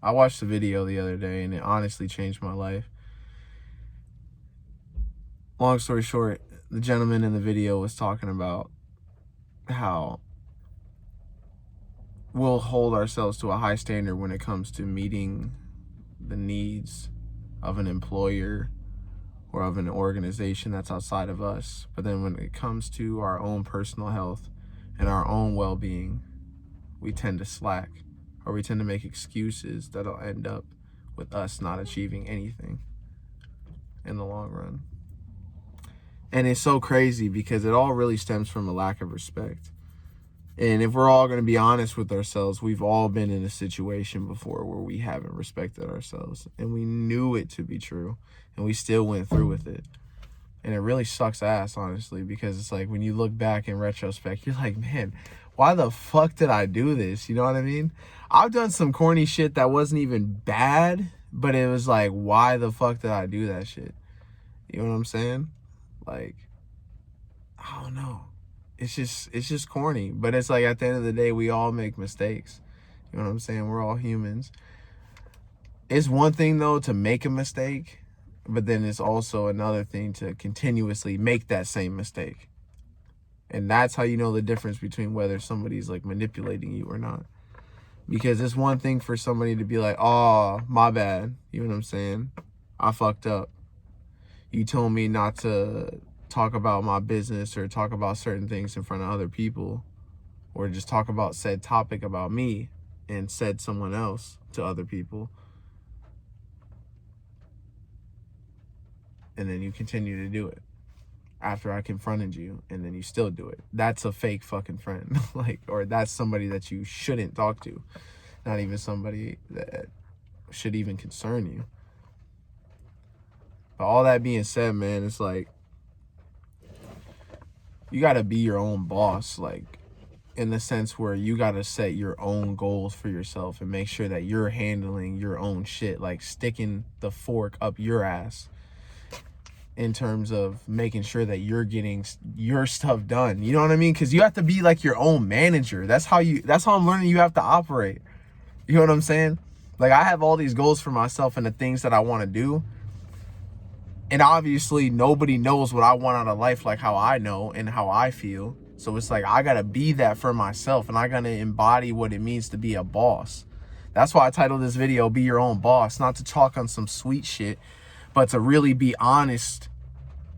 I watched the video the other day and it honestly changed my life. Long story short, the gentleman in the video was talking about how we'll hold ourselves to a high standard when it comes to meeting the needs of an employer or of an organization that's outside of us. But then when it comes to our own personal health and our own well-being, we tend to slack, or we tend to make excuses that'll end up with us not achieving anything in the long run. And it's so crazy because it all really stems from a lack of respect. And if we're all going to be honest with ourselves, we've all been in a situation before where we haven't respected ourselves, and we knew it to be true, and we still went through with it. And it really sucks ass, honestly, because it's like when you look back in retrospect, you're like, man, why the fuck did I do this? You know what I mean? I've done some corny shit that wasn't even bad, but it was like, why the fuck did I do that shit? You know what I'm saying? Like, I don't know. It's just corny. But it's like at the end of the day, we all make mistakes. You know what I'm saying? We're all humans. It's one thing, though, to make a mistake, but then it's also another thing to continuously make that same mistake. And that's how you know the difference between whether somebody's like manipulating you or not. Because it's one thing for somebody to be like, oh, my bad. You know what I'm saying? I fucked up. You told me not to talk about my business or talk about certain things in front of other people, or just talk about said topic about me and said someone else to other people. And then you continue to do it after I confronted you, and then you still do it. That's a fake fucking friend. Like, or that's somebody that you shouldn't talk to. Not even somebody that should even concern you. But all that being said, man, it's like, you got to be your own boss, like, in the sense where you got to set your own goals for yourself and make sure that you're handling your own shit, like sticking the fork up your ass in terms of making sure that you're getting your stuff done. You know what I mean? Because you have to be like your own manager. That's how I'm learning you have to operate. You know what I'm saying? Like, I have all these goals for myself and the things that I want to do. And obviously nobody knows what I want out of life like how I know and how I feel. So it's like, I gotta be that for myself, and I gotta embody what it means to be a boss. That's why I titled this video, Be Your Own Boss. Not to talk on some sweet shit, but to really be honest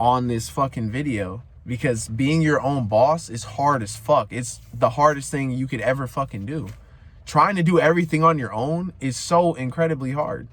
on this fucking video. Because being your own boss is hard as fuck. It's the hardest thing you could ever fucking do. Trying to do everything on your own is so incredibly hard.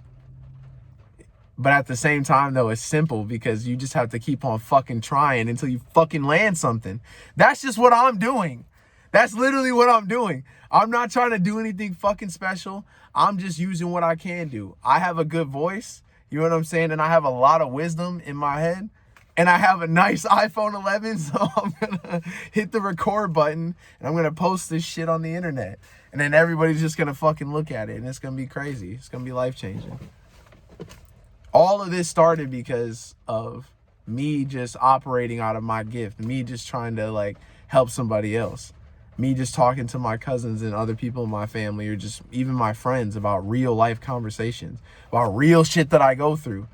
But at the same time, though, it's simple because you just have to keep on fucking trying until you fucking land something. That's just what I'm doing. That's literally what I'm doing. I'm not trying to do anything fucking special. I'm just using what I can do. I have a good voice, you know what I'm saying? And I have a lot of wisdom in my head. And I have a nice iPhone 11, so I'm going to hit the record button and I'm going to post this shit on the internet. And then everybody's just going to fucking look at it, and it's going to be crazy. It's going to be life-changing. All of this started because of me just operating out of my gift, me just trying to like help somebody else, me just talking to my cousins and other people in my family, or just even my friends, about real life conversations, about real shit that I go through.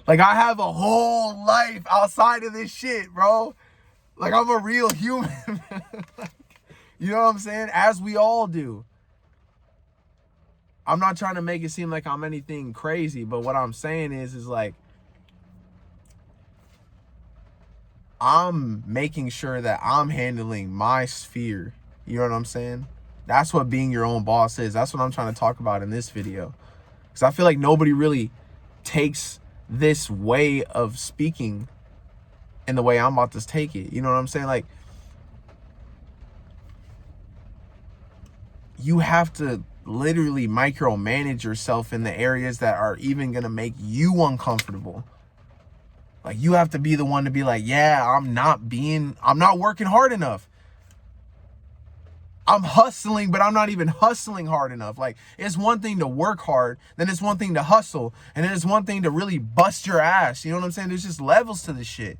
Like, I have a whole life outside of this shit, bro. Like, I'm a real human. Like, you know what I'm saying? As we all do. I'm not trying to make it seem like I'm anything crazy, but what I'm saying is like, I'm making sure that I'm handling my sphere. You know what I'm saying? That's what being your own boss is. That's what I'm trying to talk about in this video. Because I feel like nobody really takes this way of speaking in the way I'm about to take it. You know what I'm saying? Like, you have to literally micromanage yourself in the areas that are even gonna make you uncomfortable. Like, you have to be the one to be like, yeah, I'm not working hard enough. I'm hustling, but I'm not even hustling hard enough. Like, it's one thing to work hard, then it's one thing to hustle, and then it's one thing to really bust your ass. You know what I'm saying? There's just levels to this shit.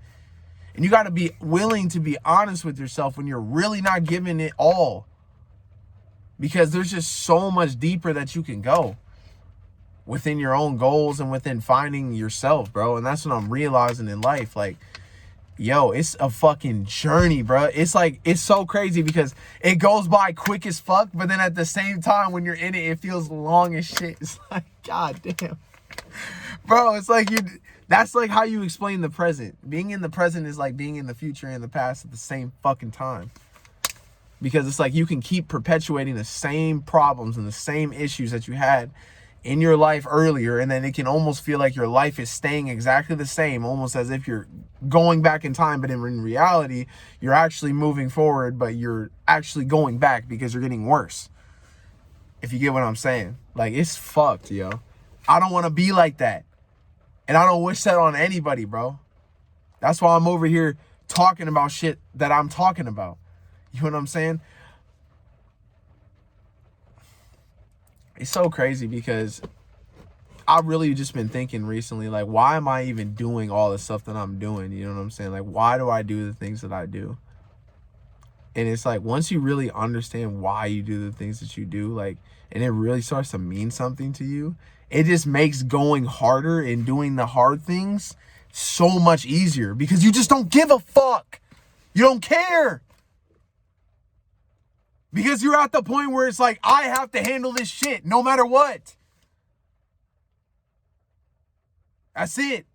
And you gotta be willing to be honest with yourself when you're really not giving it all. Because there's just so much deeper that you can go. within your own goals and within finding yourself, bro. And that's what I'm realizing in life. Like, yo, it's a fucking journey, bro. It's like, it's so crazy because it goes by quick as fuck, but then at the same time, when you're in it, it feels long as shit. It's like, god damn. Bro, it's like that's like how you explain the present. Being in the present is like being in the future and the past at the same fucking time. Because it's like you can keep perpetuating the same problems and the same issues that you had in your life earlier, and then it can almost feel like your life is staying exactly the same, almost as if you're going back in time, but in reality, you're actually moving forward, but you're actually going back because you're getting worse. If you get what I'm saying. Like, it's fucked, yo. I don't want to be like that. And I don't wish that on anybody, bro. That's why I'm over here talking about shit that I'm talking about. You know what I'm saying? It's so crazy because I've really just been thinking recently, like, why am I even doing all the stuff that I'm doing? You know what I'm saying? Like, why do I do the things that I do? And it's like, once you really understand why you do the things that you do, like, and it really starts to mean something to you, it just makes going harder and doing the hard things so much easier because you just don't give a fuck. You don't care. Because you're at the point where it's like, I have to handle this shit no matter what. That's it.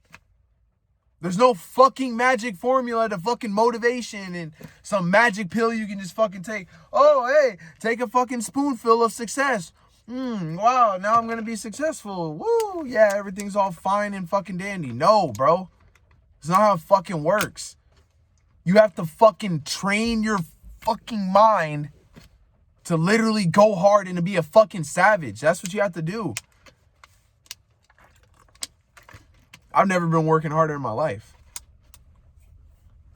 There's no fucking magic formula to fucking motivation and some magic pill you can just fucking take. Oh, hey, take a fucking spoonful of success. Wow, now I'm going to be successful. Woo, yeah, everything's all fine and fucking dandy. No, bro. It's not how it fucking works. You have to fucking train your fucking mind to literally go hard and to be a fucking savage. That's what you have to do. I've never been working harder in my life.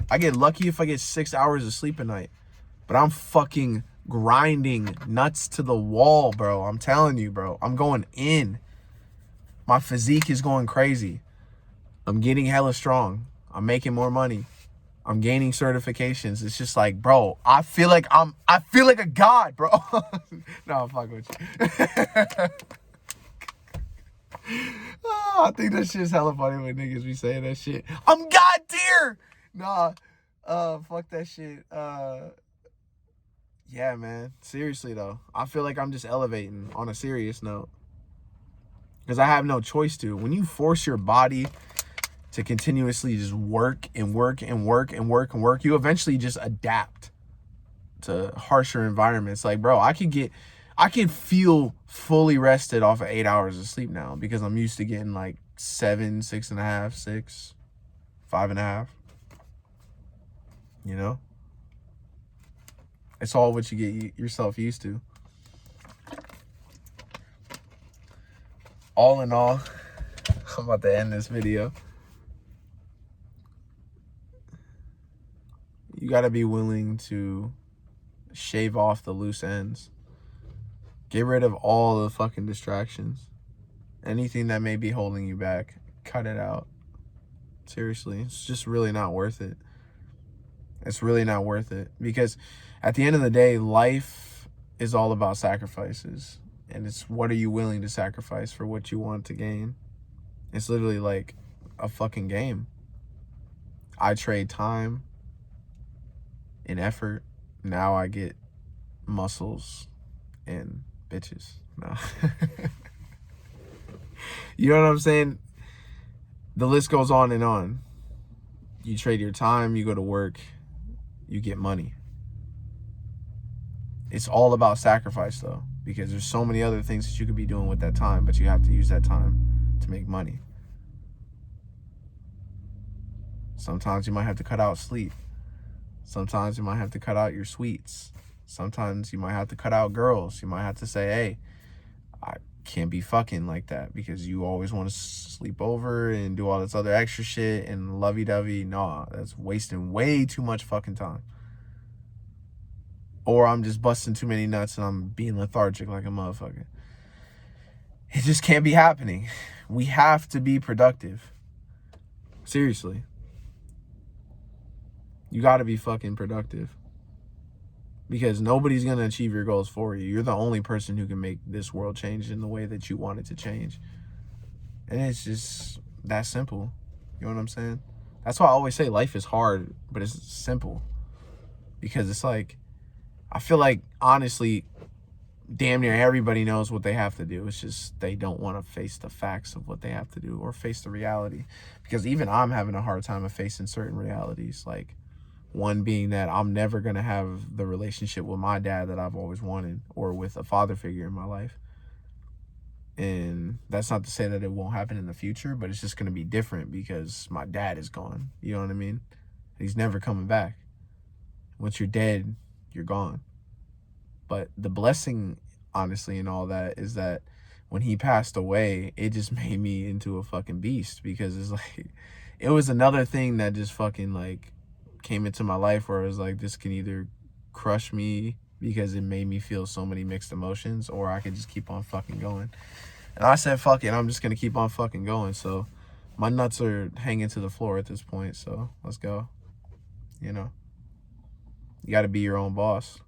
I get lucky if I get 6 hours of sleep a night. But I'm fucking grinding nuts to the wall, bro. I'm telling you, bro. I'm going in. My physique is going crazy. I'm getting hella strong. I'm making more money. I'm gaining certifications. It's just like, bro, I feel like a god, bro. No, I'm fucking with you. Oh, I think that shit's hella funny when niggas be saying that shit. I'm god tier. Nah, fuck that shit. Yeah, man. Seriously though, I feel like I'm just elevating on a serious note because I have no choice to. When you force your body to continuously just work and work and work and work and work, you eventually just adapt to harsher environments. Like, bro, I can feel fully rested off of 8 hours of sleep now because I'm used to getting like 7, 6.5, 6, 5.5. You know? It's all what you get yourself used to. All in all, I'm about to end this video. You got to be willing to shave off the loose ends. Get rid of all the fucking distractions. Anything that may be holding you back, cut it out. Seriously, it's just really not worth it. It's really not worth it. Because at the end of the day, life is all about sacrifices. And it's what are you willing to sacrifice for what you want to gain? It's literally like a fucking game. I trade time and effort. Now I get muscles and bitches. No. You know what I'm saying? The list goes on and on. You trade your time, you go to work, you get money. It's all about sacrifice though, because there's so many other things that you could be doing with that time, but you have to use that time to make money. Sometimes you might have to cut out sleep. Sometimes you might have to cut out your sweets. Sometimes you might have to cut out girls. You might have to say, hey, I can't be fucking like that because you always want to sleep over and do all this other extra shit and lovey-dovey. Nah, that's wasting way too much fucking time. Or I'm just busting too many nuts and I'm being lethargic like a motherfucker. It just can't be happening. We have to be productive. Seriously. You got to be fucking productive. Because nobody's going to achieve your goals for you. You're the only person who can make this world change in the way that you want it to change. And it's just that simple. You know what I'm saying? That's why I always say life is hard, but it's simple. Because it's like, I feel like, honestly, damn near everybody knows what they have to do. It's just they don't want to face the facts of what they have to do or face the reality. Because even I'm having a hard time of facing certain realities. Like, one being that I'm never going to have the relationship with my dad that I've always wanted, or with a father figure in my life. And that's not to say that it won't happen in the future, but it's just going to be different because my dad is gone. You know what I mean? He's never coming back. Once you're dead, you're gone. But the blessing, honestly, and all that is that when he passed away, it just made me into a fucking beast, because it's like, it was another thing that just fucking like came into my life where it was like, this can either crush me because it made me feel so many mixed emotions, or I could just keep on fucking going. And I said, fuck it, I'm just gonna keep on fucking going. So my nuts are hanging to the floor at this point, so let's go. You know, you gotta be your own boss.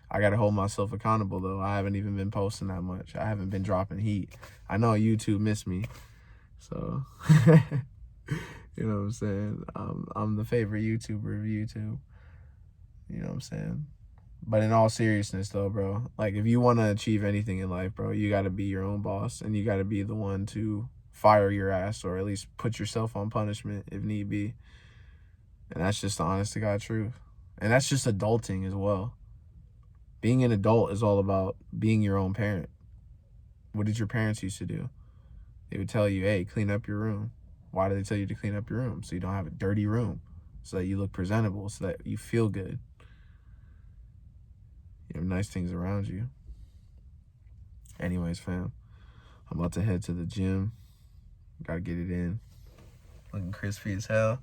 I gotta hold myself accountable though. I haven't even been posting that much. I haven't been dropping heat. I know YouTube missed me, so you know what I'm saying. I'm the favorite YouTuber of YouTube. You know what I'm saying. But in all seriousness though, bro, like, if you want to achieve anything in life, bro, you gotta be your own boss, and you gotta be the one to fire your ass, or at least put yourself on punishment if need be. And that's just the honest to God truth. And that's just adulting as well. Being an adult is all about being your own parent. What did your parents used to do? They would tell you, hey, clean up your room. Why do they tell you to clean up your room? So you don't have a dirty room, so that you look presentable, so that you feel good. You have nice things around you. Anyways, fam, I'm about to head to the gym. Gotta get it in. Looking crispy as hell.